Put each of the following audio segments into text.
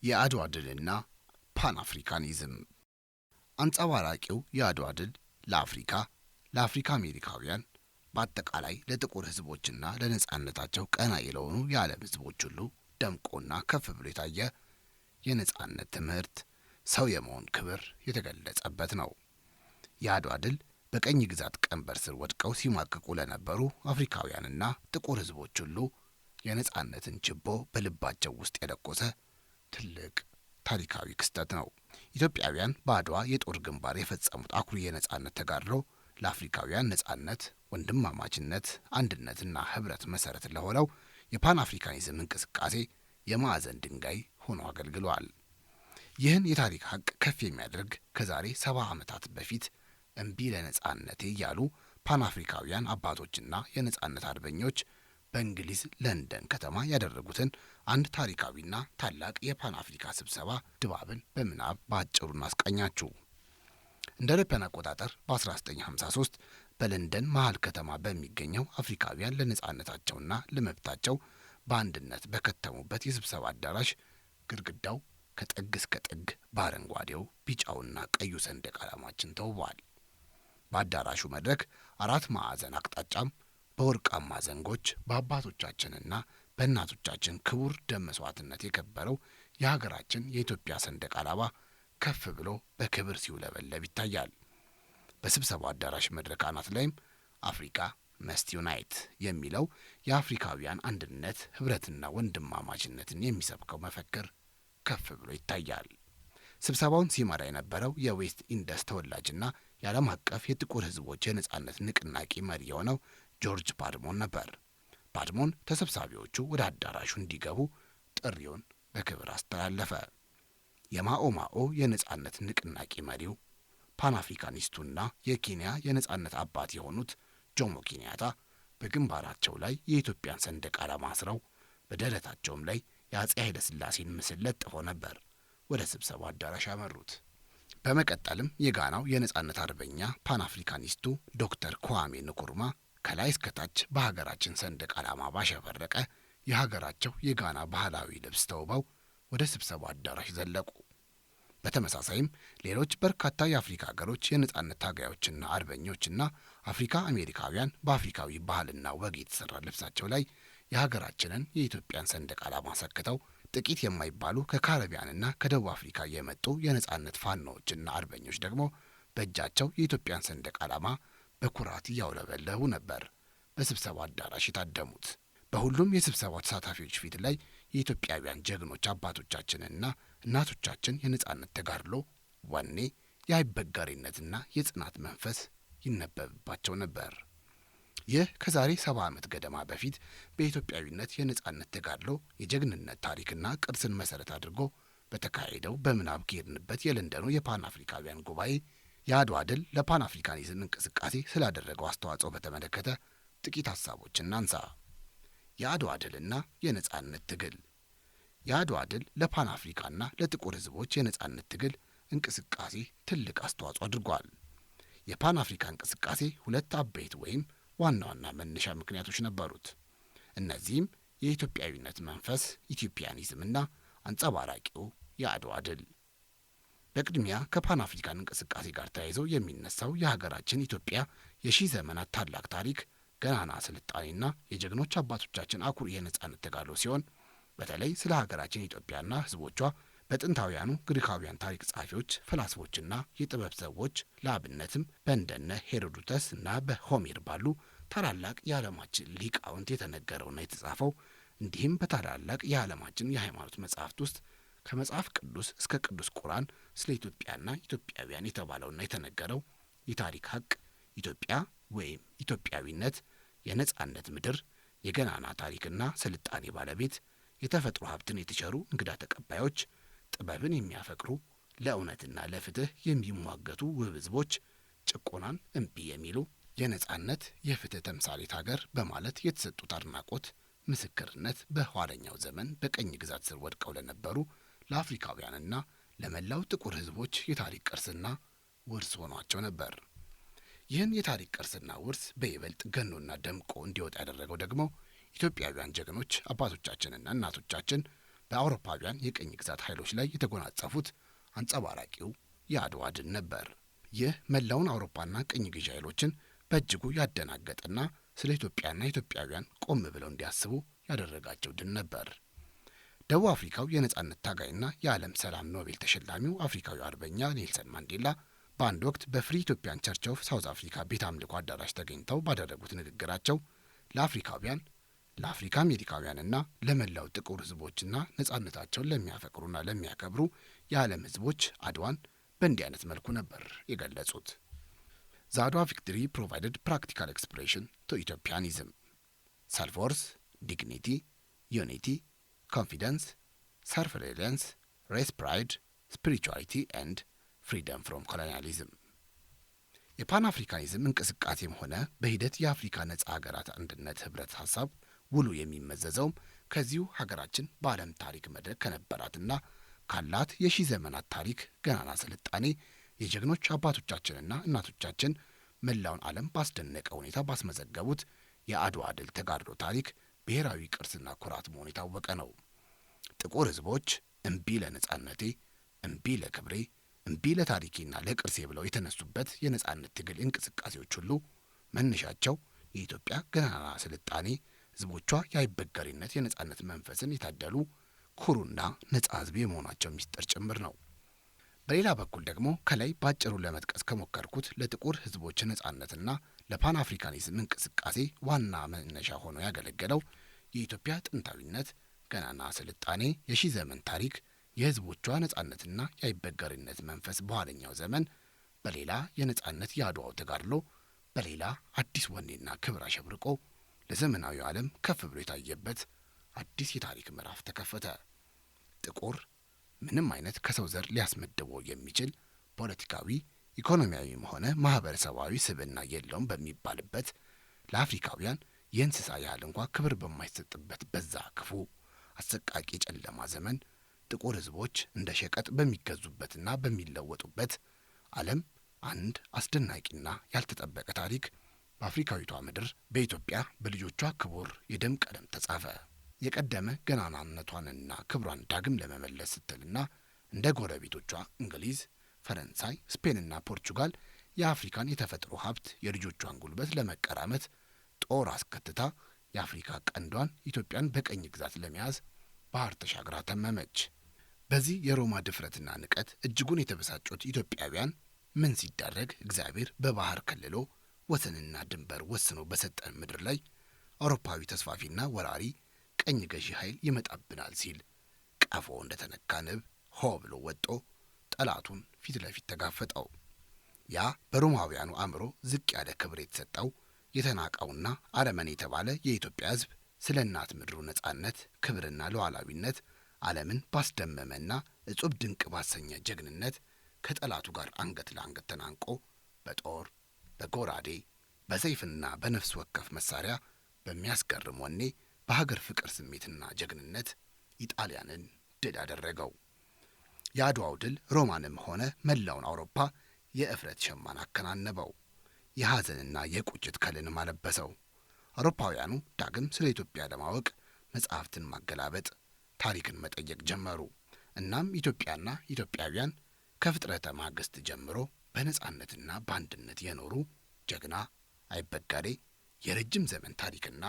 የአድዋ ድልና ፓን አፍሪካኒዝም። አንጸባራቂው የአድዋ ድል ለአፍሪካ አሜሪካውያን በአጠቃላይ ለጥቁር ሕዝቦችና ለነጻነታቸው ቀናኢ ለሆኑ የዓለም ሕዝቦች ሁሉ ደምቆና ከፍ ብሎ የታየ የነጻነት ትምህርት፣ ሰው የመሆን ክብር የተገለጸበት ነው። የአድዋ ድል በቀኝ ግዛት ቀንበር ስር ወድቀው ሲማቅቁ ለነበሩ አፍሪካውያንና ጥቁር ሕዝቦች ሁሉ የነጻነትን ችቦ በልባቸው ውስጥ የለኮሰ ትልቅ ታሪካዊ ክስተት ነው። ኢትዮጵያውያን በአድዋ የጦር ግንባር የፈጸሙት አኩሪ የነጻነት ተጋድሎ ለአፍሪካውያን ነጻነት፣ ወንድማማችነት፣ አንድነትና ህብረት መሰረት ለሆነው የፓን አፍሪካኒዝም እንቅስቃሴ የማዕዘን ድንጋይ ሆኖ አገልግሏል። ይህን የታሪክ ሀቅ ከፍ የሚያደርግ ከዛሬ 70 ዓመታት በፊት እምቢ ለነጻነቴ እያሉ ፓን አፍሪካውያን አባቶችና የነጻነት አርበኞች በእንግሊዝ ለንደን ከተማ ያደረጉትን አንድ ታሪካዊና ታላቅ የፓን አፍሪካ ስብሰባ ድባብን በምናብ በአጭሩ እናስቃኛችሁ። እንደ አውሮፓውያን አቆጣጠር በ1953 በለንደን መሃል ከተማ በሚገኘው አፍሪካውያን ለነጻነታቸውና ለመብታቸው በአንድነት በከተሙበት የስብሰባ አዳራሽ ግድግዳው ከጥግ እስከ ጥግ በአረንጓዴው ቢጫውና ቀዩ ሰንደቅ ዓላማችን ተውቧል። በአዳራሹ መድረክ 4 ማዕዘን አቅጣጫም በወርቃማ ዘንጎች በአባቶቻችንና በእናቶቻችን ክቡር ደም መስዋዕትነት የከበረው የሀገራችን የኢትዮጵያ ሰንደቅ ዓላማ ከፍ ብሎ በክብር ሲውለበለብ ይታያል። በስብሰባው አዳራሽ መድረክ አናት ላይም አፍሪካ መስት ዩናይት የሚለው የአፍሪካውያን አንድነት፣ ህብረትና ወንድማማችነትን የሚሰብከው መፈክር ከፍ ብሎ ይታያል። ስብሰባውን ሲመራ የነበረው የዌስት ኢንደስ ተወላጅና የዓለም አቀፍ የጥቁር ህዝቦች የነጻነት ንቅናቄ መሪ የሆነው ጆርጅ ባድሞን ነበር። ባድሞን ተሰብሳቢዎቹ ወደ አዳራሹ እንዲገቡ ጥሪውን በክብር አስተላለፈ። የማኦ የነጻነት ንቅናቄ መሪው ፓን አፍሪካኒስቱና የኬንያ የነጻነት አባት የሆኑት ጆሞ ኬንያታ በግንባራቸው ላይ የኢትዮጵያን ሰንደቅ ዓላማ አስረው በደረታቸውም ላይ የአጼ ኃይለ ሥላሴን ምስል ለጥፈው ነበር ወደ ስብሰባው አዳራሽ ያመሩት። በመቀጠልም የጋናው የነጻነት አርበኛ ፓን አፍሪካኒስቱ ዶክተር ኩዋሜ ንኩርማ ከላይ እስከታች በሀገራችን ሰንደቅ ዓላማ ባሸበረቀ የሀገራቸው የጋና ባህላዊ ልብስ ተውበው ወደ ስብሰባው አዳራሽ ዘለቁ። በተመሳሳይም ሌሎች በርካታ የአፍሪካ ሀገሮች የነጻነት ታጋዮችና አርበኞችና አፍሪካ አሜሪካውያን በአፍሪካዊ ባህልና ወግ የተሰራ ልብሳቸው ላይ የሀገራችንን የኢትዮጵያን ሰንደቅ ዓላማ ሰክተው ጥቂት የማይባሉ ከካረቢያንና ከደቡብ አፍሪካ የመጡ የነጻነት ፋኖዎችና አርበኞች ደግሞ በእጃቸው የኢትዮጵያን ሰንደቅ ዓላማ በኩራት እያውለበለቡ ነበር በስብሰባው አዳራሽ የታደሙት። በሁሉም የስብሰባው ተሳታፊዎች ፊት ላይ የኢትዮጵያውያን ጀግኖች አባቶቻችንና እናቶቻችን የነጻነት ተጋድሎ ወኔ፣ የአይበጋሪነትና የጽናት መንፈስ ይነበብባቸው ነበር። ይህ ከዛሬ 70 ዓመት ገደማ በፊት በኢትዮጵያዊነት የነጻነት ተጋድሎ የጀግንነት ታሪክና ቅርስን መሰረት አድርጎ በተካሄደው በምናብ ከሄድንበት የለንደኑ የፓን አፍሪካውያን ጉባኤ የአድዋ ድል ለፓን አፍሪካኒዝም እንቅስቃሴ ስላደረገው አስተዋጽኦ በተመለከተ ጥቂት ሀሳቦችን እናንሳ። የአድዋ ድልና የነጻነት ትግል። የአድዋ ድል ለፓን አፍሪካና ለጥቁር ሕዝቦች የነጻነት ትግል እንቅስቃሴ ትልቅ አስተዋጽኦ አድርጓል። የፓን አፍሪካ እንቅስቃሴ 2 አበይት ወይም ዋና ዋና መነሻ ምክንያቶች ነበሩት። እነዚህም የኢትዮጵያዊነት መንፈስ ኢትዮጵያኒዝምና አንጸባራቂው የአድዋ ድል። በቅድሚያ ከፓን አፍሪካን እንቅስቃሴ ጋር ተያይዞ የሚነሳው የሀገራችን ኢትዮጵያ የሺህ ዘመናት ታላቅ ታሪክ፣ ገናና ስልጣኔና የጀግኖች አባቶቻችን አኩሪ የነጻነት ተጋድሎ ሲሆን በተለይ ስለ ሀገራችን ኢትዮጵያና ሕዝቦቿ በጥንታውያኑ ግሪካውያን ታሪክ ጸሐፊዎች፣ ፈላስፎችና የጥበብ ሰዎች ለአብነትም በእንደነ ሄሮዶተስ እና በሆሜር ባሉ ታላላቅ የዓለማችን ሊቃውንት የተነገረውና የተጻፈው እንዲህም በታላላቅ የዓለማችን የሃይማኖት መጻሕፍት ውስጥ ከመጽሐፍ ቅዱስ እስከ ቅዱስ ቁርአን ስለ ኢትዮጵያና ኢትዮጵያውያን የተባለውና የተነገረው የታሪክ ሀቅ ኢትዮጵያ ወይም ኢትዮጵያዊነት የነጻነት ምድር፣ የገናና ታሪክና ስልጣኔ ባለቤት፣ የተፈጥሮ ሀብትን የተቸሩ እንግዳ ተቀባዮች፣ ጥበብን የሚያፈቅሩ፣ ለእውነትና ለፍትህ የሚሟገቱ ውብ ሕዝቦች፣ ጭቆናን እምቢ የሚሉ የነጻነት የፍትህ ተምሳሌት ሀገር በማለት የተሰጡት አድናቆት ምስክርነት በኋለኛው ዘመን በቀኝ ግዛት ስር ወድቀው ለነበሩ ለአፍሪካውያንና ለመላው ጥቁር ሕዝቦች የታሪክ ቅርስና ውርስ ሆኗቸው ነበር። ይህን የታሪክ ቅርስና ውርስ በይበልጥ ገኖና ደምቆ እንዲወጣ ያደረገው ደግሞ ኢትዮጵያውያን ጀግኖች አባቶቻችንና እናቶቻችን በአውሮፓውያን የቅኝ ግዛት ኃይሎች ላይ የተጎናጸፉት አንጸባራቂው የአድዋ ድል ነበር። ይህ መላውን አውሮፓና ቅኝ ገዢ ኃይሎችን በእጅጉ ያደናገጠና ስለ ኢትዮጵያና ኢትዮጵያውያን ቆም ብለው እንዲያስቡ ያደረጋቸው ድል ነበር። ደቡብ አፍሪካው የነጻነት ታጋይና የዓለም ሰላም ኖቤል ተሸላሚው አፍሪካዊ አርበኛ ኔልሰን ማንዴላ በአንድ ወቅት በፍሪ ኢትዮጵያን ቸርች ኦፍ ሳውዝ አፍሪካ ቤተ አምልኮ አዳራሽ ተገኝተው ባደረጉት ንግግራቸው ለአፍሪካውያን፣ ለአፍሪካ አሜሪካውያንና ለመላው ጥቁር ሕዝቦችና ነጻነታቸውን ለሚያፈቅሩና ለሚያከብሩ የዓለም ሕዝቦች አድዋን በእንዲህ አይነት መልኩ ነበር የገለጹት። ዘ አድዋ ቪክትሪ ፕሮቫይደድ ፕራክቲካል ኤክስፕሬሽን ቱ ኢትዮጵያኒዝም፣ ሰልፍ ወርዝ፣ ዲግኒቲ፣ ዩኒቲ፣ ኮንፊደንስ፣ ሰልፍ ሪሊያንስ፣ ሬስ ፕራይድ፣ ስፒሪቹዋሊቲ ኤንድ ፍሪደም ፍሮም ኮሎኒያሊዝም። የፓን አፍሪካኒዝም እንቅስቃሴም ሆነ በሂደት የአፍሪካ ነጻ ሀገራት አንድነት ህብረት ሀሳብ ውሉ የሚመዘዘውም ከዚሁ ሀገራችን በዓለም ታሪክ መድረክ ከነበራትና ካላት የሺህ ዘመናት ታሪክ ገናና ስልጣኔ የጀግኖች አባቶቻችንና እናቶቻችን መላውን ዓለም ባስደነቀ ሁኔታ ባስመዘገቡት የአድዋ ድል ተጋድሎ ታሪክ ብሔራዊ ቅርስና ኩራት መሆኑ የታወቀ ነው። ጥቁር ሕዝቦች እምቢ ለነጻነቴ፣ እምቢ ለክብሬ፣ እምቢ ለታሪኬና ለቅርሴ ብለው የተነሱበት የነጻነት ትግል እንቅስቃሴዎች ሁሉ መነሻቸው የኢትዮጵያ ገናና ስልጣኔ፣ ሕዝቦቿ የአይበገሬነት የነጻነት መንፈስን የታደሉ ኩሩና ነጻ ሕዝብ የመሆናቸው ሚስጥር ጭምር ነው። በሌላ በኩል ደግሞ ከላይ ባጭሩ ለመጥቀስ ከሞከርኩት ለጥቁር ሕዝቦች ነጻነትና ለፓን አፍሪካኒዝም እንቅስቃሴ ዋና መነሻ ሆኖ ያገለገለው የኢትዮጵያ ጥንታዊነት፣ ገናና ስልጣኔ፣ የሺህ ዘመን ታሪክ፣ የሕዝቦቿ ነጻነትና የአይበገሬነት መንፈስ በኋለኛው ዘመን በሌላ የነጻነት የአድዋው ተጋድሎ በሌላ አዲስ ወኔና ክብር አሸብርቆ ለዘመናዊው ዓለም ከፍ ብሎ የታየበት አዲስ የታሪክ ምዕራፍ ተከፈተ። ጥቁር ምንም አይነት ከሰው ዘር ሊያስመድበው የሚችል ፖለቲካዊ፣ ኢኮኖሚያዊም ሆነ ማህበረሰባዊ ስብዕና የለውም በሚባልበት ለአፍሪካውያን የእንስሳ ያህል እንኳ ክብር በማይሰጥበት በዛ ክፉ አሰቃቂ ጨለማ ዘመን ጥቁር ሕዝቦች እንደ ሸቀጥ በሚገዙበትና በሚለወጡበት ዓለም አንድ አስደናቂና ያልተጠበቀ ታሪክ በአፍሪካዊቷ ምድር በኢትዮጵያ በልጆቿ ክቡር የደም ቀለም ተጻፈ። የቀደመ ገናናነቷንና ክብሯን ዳግም ለመመለስ ስትልና እንደ ጎረቤቶቿ እንግሊዝ፣ ፈረንሳይ፣ ስፔንና ፖርቹጋል የአፍሪካን የተፈጥሮ ሀብት የልጆቿን ጉልበት ለመቀራመት ጦር አስከትታ የአፍሪካ ቀንዷን ኢትዮጵያን በቀኝ ግዛት ለመያዝ ባህር ተሻግራ ተመመች። በዚህ የሮማ ድፍረትና ንቀት እጅጉን የተበሳጩት ኢትዮጵያውያን ምን ሲደረግ እግዚአብሔር በባህር ከልሎ ወሰንና ድንበር ወስኖ በሰጠን ምድር ላይ አውሮፓዊ ተስፋፊና ወራሪ ቀኝ ገዢ ኃይል ይመጣብናል ሲል ቀፎ እንደተነካ ንብ ሆ ብሎ ወጦ ጠላቱን ፊት ለፊት ተጋፈጠው። ያ በሮማውያኑ አእምሮ ዝቅ ያለ ክብር የተሰጠው የተናቀውና አረመኔ የተባለ የኢትዮጵያ ሕዝብ ስለ እናት ምድሩ ነጻነት፣ ክብርና ሉዓላዊነት ዓለምን ባስደመመና እጹብ ድንቅ ባሰኘ ጀግንነት ከጠላቱ ጋር አንገት ለአንገት ተናንቆ በጦር በጎራዴ በሰይፍና በነፍስ ወከፍ መሳሪያ በሚያስገርም ወኔ በሀገር ፍቅር ስሜትና ጀግንነት ኢጣሊያንን ድል አደረገው። የአድዋው ድል ሮማንም ሆነ መላውን አውሮፓ የእፍረት ሸማን አከናነበው። የሐዘንና የቁጭት ከልንም አለበሰው። አውሮፓውያኑ ዳግም ስለ ኢትዮጵያ ለማወቅ መጻሕፍትን ማገላበጥ፣ ታሪክን መጠየቅ ጀመሩ። እናም ኢትዮጵያና ኢትዮጵያውያን ከፍጥረተ ማግስት ጀምሮ በነጻነትና በአንድነት የኖሩ ጀግና፣ አይበጋሬ፣ የረጅም ዘመን ታሪክና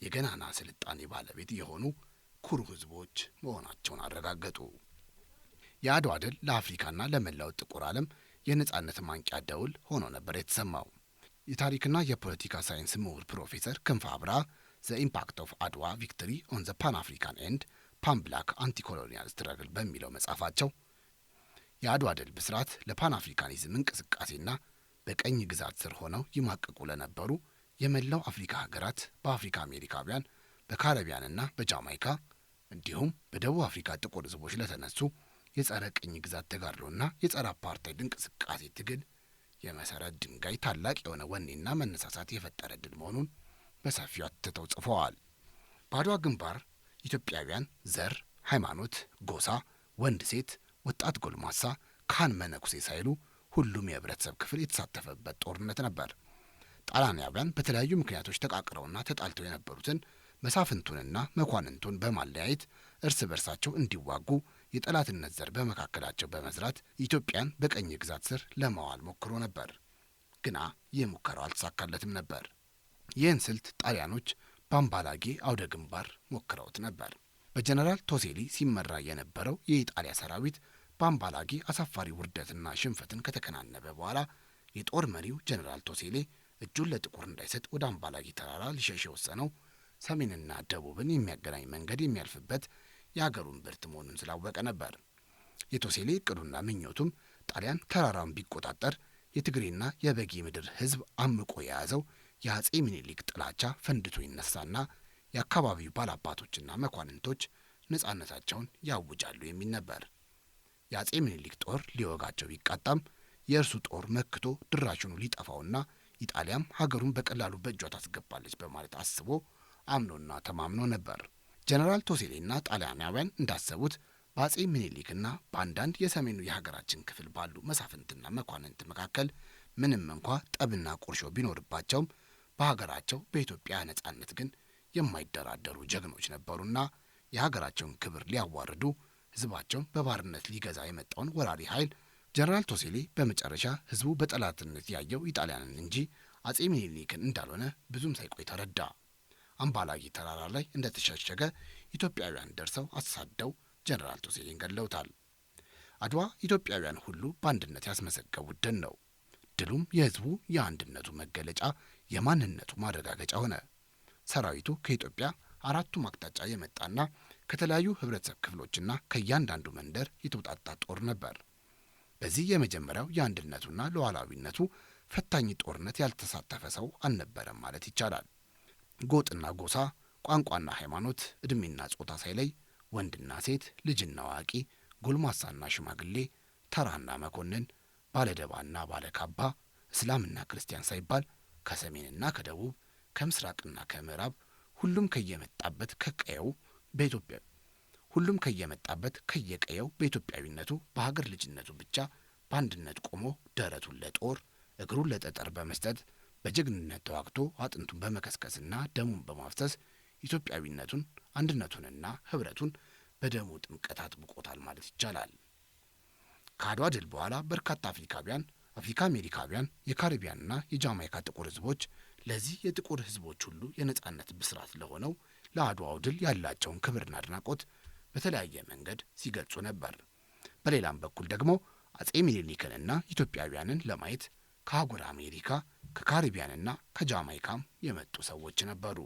የገናና ስልጣኔ ባለቤት የሆኑ ኩሩ ሕዝቦች መሆናቸውን አረጋገጡ። የአድዋ ድል ለአፍሪካና ለመላው ጥቁር ዓለም የነጻነት ማንቂያ ደውል ሆኖ ነበር የተሰማው። የታሪክና የፖለቲካ ሳይንስ ምሁር ፕሮፌሰር ክንፈ አብርሃ ዘ ኢምፓክት ኦፍ አድዋ ቪክቶሪ ኦን ዘ ፓን አፍሪካን ኤንድ ፓን ብላክ አንቲኮሎኒያል ስትረግል በሚለው መጽሐፋቸው የአድዋ ድል ብስራት ለፓን አፍሪካኒዝም እንቅስቃሴና በቀኝ ግዛት ስር ሆነው ይማቅቁ ለነበሩ የመላው አፍሪካ ሀገራት በአፍሪካ አሜሪካውያን፣ በካረቢያንና በጃማይካ እንዲሁም በደቡብ አፍሪካ ጥቁር ሕዝቦች ለተነሱ የጸረ ቅኝ ግዛት ተጋድሎና የጸረ አፓርታይድ እንቅስቃሴ ትግል የመሰረት ድንጋይ ታላቅ የሆነ ወኔና መነሳሳት የፈጠረ ድል መሆኑን በሰፊው አትተው ጽፈዋል። በአድዋ ግንባር ኢትዮጵያውያን ዘር፣ ሃይማኖት፣ ጎሳ፣ ወንድ፣ ሴት፣ ወጣት፣ ጎልማሳ፣ ካህን፣ መነኩሴ ሳይሉ ሁሉም የህብረተሰብ ክፍል የተሳተፈበት ጦርነት ነበር። ጣሊያናውያን በተለያዩ ምክንያቶች ተቃቅረውና ተጣልተው የነበሩትን መሳፍንቱንና መኳንንቱን በማለያየት እርስ በርሳቸው እንዲዋጉ የጠላትነት ዘር በመካከላቸው በመዝራት ኢትዮጵያን በቀኝ ግዛት ስር ለማዋል ሞክሮ ነበር። ግና ይህ ሙከራው አልተሳካለትም ነበር። ይህን ስልት ጣሊያኖች በአምባላጌ አውደ ግንባር ሞክረውት ነበር። በጀነራል ቶሴሊ ሲመራ የነበረው የኢጣሊያ ሰራዊት በአምባላጌ አሳፋሪ ውርደትና ሽንፈትን ከተከናነበ በኋላ የጦር መሪው ጀነራል ቶሴሌ እጁን ለጥቁር እንዳይሰጥ ወደ አምባላጌ ተራራ ሊሸሽ የወሰነው ሰሜንና ደቡብን የሚያገናኝ መንገድ የሚያልፍበት የአገሩን ብርት መሆኑን ስላወቀ ነበር። የቶሴሌ እቅዱና ምኞቱም ጣሊያን ተራራውን ቢቆጣጠር የትግሬና የበጌ ምድር ሕዝብ አምቆ የያዘው የአጼ ምኒልክ ጥላቻ ፈንድቶ ይነሳና የአካባቢው ባላባቶችና መኳንንቶች ነጻነታቸውን ያውጃሉ የሚል ነበር። የአጼ ምኒልክ ጦር ሊወጋቸው ቢቃጣም የእርሱ ጦር መክቶ ድራሹኑ ሊጠፋውና ኢጣሊያም ሀገሩን በቀላሉ በእጇ ታስገባለች በማለት አስቦ አምኖና ተማምኖ ነበር። ጀነራል ቶሴሌና ጣሊያናውያን እንዳሰቡት በአጼ ምኒልክና በአንዳንድ የሰሜኑ የሀገራችን ክፍል ባሉ መሳፍንትና መኳንንት መካከል ምንም እንኳ ጠብና ቁርሾ ቢኖርባቸውም በሀገራቸው በኢትዮጵያ ነጻነት ግን የማይደራደሩ ጀግኖች ነበሩና የሀገራቸውን ክብር ሊያዋርዱ ሕዝባቸውን በባርነት ሊገዛ የመጣውን ወራሪ ኃይል ጀነራል ቶሴሌ በመጨረሻ ሕዝቡ በጠላትነት ያየው ኢጣሊያንን እንጂ አጼ ምኒልክን እንዳልሆነ ብዙም ሳይቆይ ተረዳ። አምባላጌ ተራራ ላይ እንደተሸሸገ ኢትዮጵያውያን ደርሰው አሳደው ጀነራል ቶሴሌን ገድለውታል። አድዋ ኢትዮጵያውያን ሁሉ በአንድነት ያስመዘገቡት ድል ነው። ድሉም የሕዝቡ የአንድነቱ መገለጫ፣ የማንነቱ ማረጋገጫ ሆነ። ሰራዊቱ ከኢትዮጵያ አራቱም አቅጣጫ የመጣና ከተለያዩ ህብረተሰብ ክፍሎችና ከእያንዳንዱ መንደር የተውጣጣ ጦር ነበር። በዚህ የመጀመሪያው የአንድነቱና ሉዓላዊነቱ ፈታኝ ጦርነት ያልተሳተፈ ሰው አልነበረም ማለት ይቻላል። ጎጥና ጎሳ፣ ቋንቋና ሃይማኖት፣ ዕድሜና ጾታ ሳይለይ ወንድና ሴት፣ ልጅና አዋቂ፣ ጎልማሳና ሽማግሌ፣ ተራና መኮንን፣ ባለደባና ባለካባ፣ እስላምና ክርስቲያን ሳይባል ከሰሜንና ከደቡብ ከምስራቅና ከምዕራብ ሁሉም ከየመጣበት ከየቀየው በኢትዮጵያዊነቱ በሀገር ልጅነቱ ብቻ በአንድነት ቆሞ ደረቱን ለጦር እግሩን ለጠጠር በመስጠት በጀግንነት ተዋግቶ አጥንቱን በመከስከስና ደሙን በማፍሰስ ኢትዮጵያዊነቱን አንድነቱንና ህብረቱን በደሙ ጥምቀት አጥብቆታል ማለት ይቻላል። ከአድዋ ድል በኋላ በርካታ አፍሪካ አሜሪካውያን፣ የካሪቢያንና የጃማይካ ጥቁር ህዝቦች ለዚህ የጥቁር ህዝቦች ሁሉ የነጻነት ብስራት ለሆነው ለአድዋው ድል ያላቸውን ክብርና አድናቆት በተለያየ መንገድ ሲገልጹ ነበር። በሌላም በኩል ደግሞ አጼ ምኒልክንና ኢትዮጵያውያንን ለማየት ከአህጉረ አሜሪካ ከካሪቢያንና ከጃማይካም የመጡ ሰዎች ነበሩ።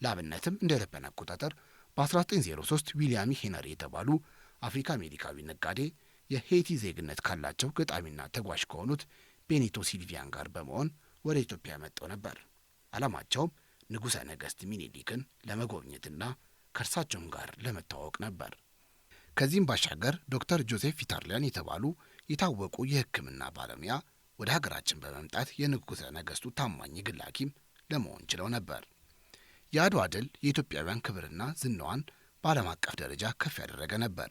ለአብነትም እንደ አውሮፓውያን አቆጣጠር በ1903 ዊሊያም ሄነሪ የተባሉ አፍሪካ አሜሪካዊ ነጋዴ የሄይቲ ዜግነት ካላቸው ገጣሚና ተጓዥ ከሆኑት ቤኒቶ ሲልቪያን ጋር በመሆን ወደ ኢትዮጵያ መጥተው ነበር። ዓላማቸውም ንጉሠ ነገሥት ሚኒሊክን ለመጎብኘትና ከእርሳቸውም ጋር ለመተዋወቅ ነበር። ከዚህም ባሻገር ዶክተር ጆሴፍ ቪታርሊያን የተባሉ የታወቁ የሕክምና ባለሙያ ወደ ሀገራችን በመምጣት የንጉሠ ነገሥቱ ታማኝ የግል ሐኪም ለመሆን ችለው ነበር። የአድዋ ድል የኢትዮጵያውያን ክብርና ዝናዋን በዓለም አቀፍ ደረጃ ከፍ ያደረገ ነበር።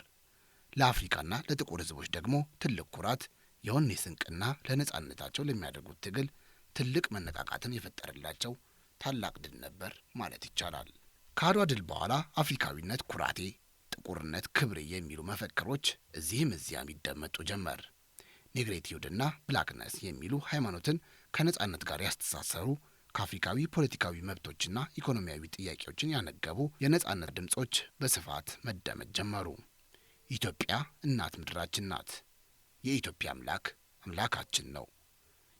ለአፍሪካና ለጥቁር ሕዝቦች ደግሞ ትልቅ ኩራት፣ የወኔ ስንቅና ለነጻነታቸው ለሚያደርጉት ትግል ትልቅ መነቃቃትን የፈጠረላቸው ታላቅ ድል ነበር ማለት ይቻላል። ከአድዋ ድል በኋላ አፍሪካዊነት ኩራቴ፣ ጥቁርነት ክብሬ የሚሉ መፈክሮች እዚህም እዚያም ይደመጡ ጀመር። ኔግሬቲዩድና ብላክነስ የሚሉ ሃይማኖትን ከነጻነት ጋር ያስተሳሰሩ ከአፍሪካዊ ፖለቲካዊ መብቶችና ኢኮኖሚያዊ ጥያቄዎችን ያነገቡ የነጻነት ድምጾች በስፋት መደመጥ ጀመሩ። ኢትዮጵያ እናት ምድራችን ናት። የኢትዮጵያ አምላክ አምላካችን ነው።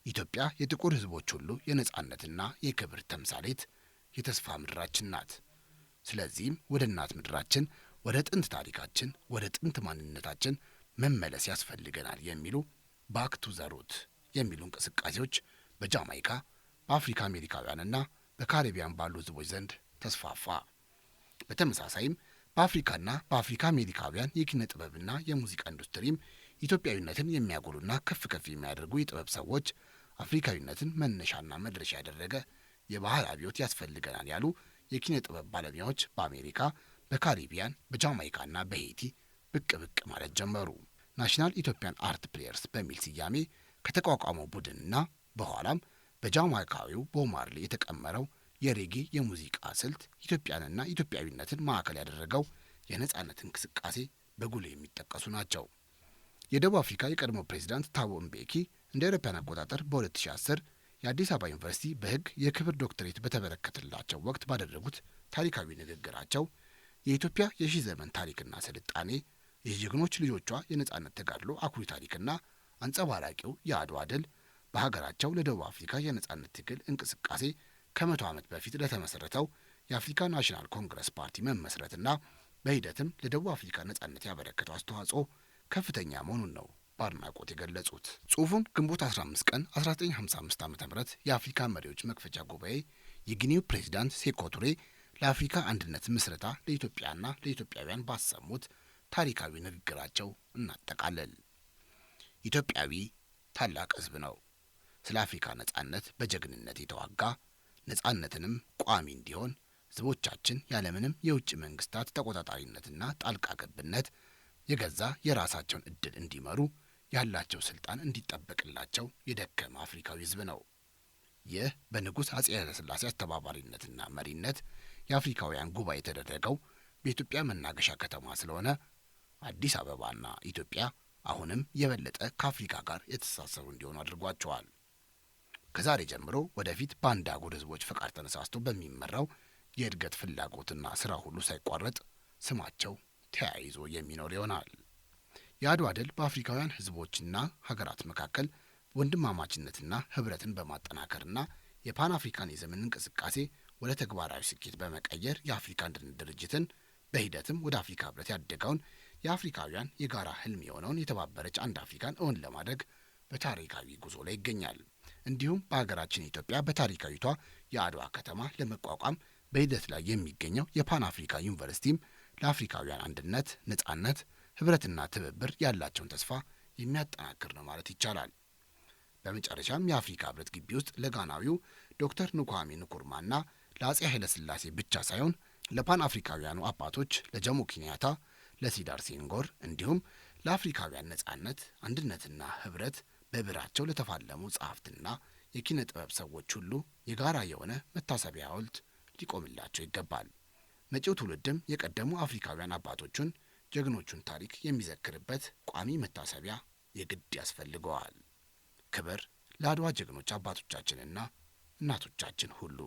ኢትዮጵያ የጥቁር ሕዝቦች ሁሉ የነጻነትና የክብር ተምሳሌት፣ የተስፋ ምድራችን ናት። ስለዚህም ወደ እናት ምድራችን፣ ወደ ጥንት ታሪካችን፣ ወደ ጥንት ማንነታችን መመለስ ያስፈልገናል የሚሉ ባክ ቱ ዘ ሩት የሚሉ እንቅስቃሴዎች በጃማይካ በአፍሪካ አሜሪካውያንና በካሪቢያን ባሉ ሕዝቦች ዘንድ ተስፋፋ። በተመሳሳይም በአፍሪካና በአፍሪካ አሜሪካውያን የኪነ ጥበብና የሙዚቃ ኢንዱስትሪም ኢትዮጵያዊነትን የሚያጎሉና ከፍ ከፍ የሚያደርጉ የጥበብ ሰዎች አፍሪካዊነትን መነሻና መድረሻ ያደረገ የባህል አብዮት ያስፈልገናል ያሉ የኪነ ጥበብ ባለሙያዎች በአሜሪካ፣ በካሪቢያን፣ በጃማይካና በሄይቲ ብቅ ብቅ ማለት ጀመሩ። ናሽናል ኢትዮጵያን አርት ፕሌየርስ በሚል ስያሜ ከተቋቋመው ቡድንና በኋላም በጃማይካዊው ቦብ ማርሊ የተቀመረው የሬጌ የሙዚቃ ስልት ኢትዮጵያንና ኢትዮጵያዊነትን ማዕከል ያደረገው የነጻነት እንቅስቃሴ በጉልህ የሚጠቀሱ ናቸው። የደቡብ አፍሪካ የቀድሞ ፕሬዝዳንት ታቦ ምቤኪ እንደ አውሮፓውያን አቆጣጠር በ2010 የአዲስ አበባ ዩኒቨርሲቲ በሕግ የክብር ዶክትሬት በተበረከተላቸው ወቅት ባደረጉት ታሪካዊ ንግግራቸው የኢትዮጵያ የሺህ ዘመን ታሪክና ስልጣኔ፣ የጀግኖች ልጆቿ የነጻነት ተጋድሎ አኩሪ ታሪክና አንጸባራቂው የአድዋ ድል በሀገራቸው ለደቡብ አፍሪካ የነጻነት ትግል እንቅስቃሴ ከ100 ዓመት በፊት ለተመሰረተው የአፍሪካ ናሽናል ኮንግረስ ፓርቲ መመስረትና በሂደትም ለደቡብ አፍሪካ ነጻነት ያበረከተው አስተዋጽኦ ከፍተኛ መሆኑን ነው በአድናቆት የገለጹት። ጽሑፉን ግንቦት 15 ቀን 1955 ዓ.ም የአፍሪካ መሪዎች መክፈቻ ጉባኤ የጊኒው ፕሬዚዳንት ሴኮ ቱሬ ለአፍሪካ አንድነት ምስረታ ለኢትዮጵያና ለኢትዮጵያውያን ባሰሙት ታሪካዊ ንግግራቸው እናጠቃልል። ኢትዮጵያዊ ታላቅ ሕዝብ ነው። ስለ አፍሪካ ነጻነት በጀግንነት የተዋጋ ነጻነትንም ቋሚ እንዲሆን ሕዝቦቻችን ያለምንም የውጭ መንግስታት ተቆጣጣሪነትና ጣልቃ ገብነት የገዛ የራሳቸውን ዕድል እንዲመሩ ያላቸው ስልጣን እንዲጠበቅላቸው የደከመ አፍሪካዊ ሕዝብ ነው። ይህ በንጉሥ አጼ ኃይለሥላሴ አስተባባሪነትና መሪነት የአፍሪካውያን ጉባኤ የተደረገው በኢትዮጵያ መናገሻ ከተማ ስለሆነ አዲስ አበባና ኢትዮጵያ አሁንም የበለጠ ከአፍሪካ ጋር የተሳሰሩ እንዲሆኑ አድርጓቸዋል። ከዛሬ ጀምሮ ወደፊት በአንድ አህጉር ሕዝቦች ፈቃድ ተነሳስቶ በሚመራው የእድገት ፍላጎትና ስራ ሁሉ ሳይቋረጥ ስማቸው ተያይዞ የሚኖር ይሆናል። የአድዋ ድል በአፍሪካውያን ሕዝቦችና ሀገራት መካከል ወንድማማችነትና ህብረትን በማጠናከርና የፓን አፍሪካኒዝምን እንቅስቃሴ ወደ ተግባራዊ ስኬት በመቀየር የአፍሪካ አንድነት ድርጅትን በሂደትም ወደ አፍሪካ ህብረት ያደገውን የአፍሪካውያን የጋራ ህልም የሆነውን የተባበረች አንድ አፍሪካን እውን ለማድረግ በታሪካዊ ጉዞ ላይ ይገኛል። እንዲሁም በሀገራችን ኢትዮጵያ በታሪካዊቷ የአድዋ ከተማ ለመቋቋም በሂደት ላይ የሚገኘው የፓን አፍሪካ ዩኒቨርሲቲም ለአፍሪካውያን አንድነት፣ ነጻነት፣ ህብረትና ትብብር ያላቸውን ተስፋ የሚያጠናክር ነው ማለት ይቻላል። በመጨረሻም የአፍሪካ ህብረት ግቢ ውስጥ ለጋናዊው ዶክተር ንኳሜ ንኩርማና ለአጼ ኃይለሥላሴ ብቻ ሳይሆን ለፓን አፍሪካውያኑ አባቶች ለጆሞ ኬንያታ፣ ለሲዳር ሴንጎር እንዲሁም ለአፍሪካውያን ነጻነት፣ አንድነትና ህብረት በብዕራቸው ለተፋለሙ ጸሐፍትና የኪነ ጥበብ ሰዎች ሁሉ የጋራ የሆነ መታሰቢያ ሐውልት ሊቆምላቸው ይገባል። መጪው ትውልድም የቀደሙ አፍሪካውያን አባቶቹን ጀግኖቹን ታሪክ የሚዘክርበት ቋሚ መታሰቢያ የግድ ያስፈልገዋል። ክብር ለአድዋ ጀግኖች አባቶቻችንና እናቶቻችን ሁሉ።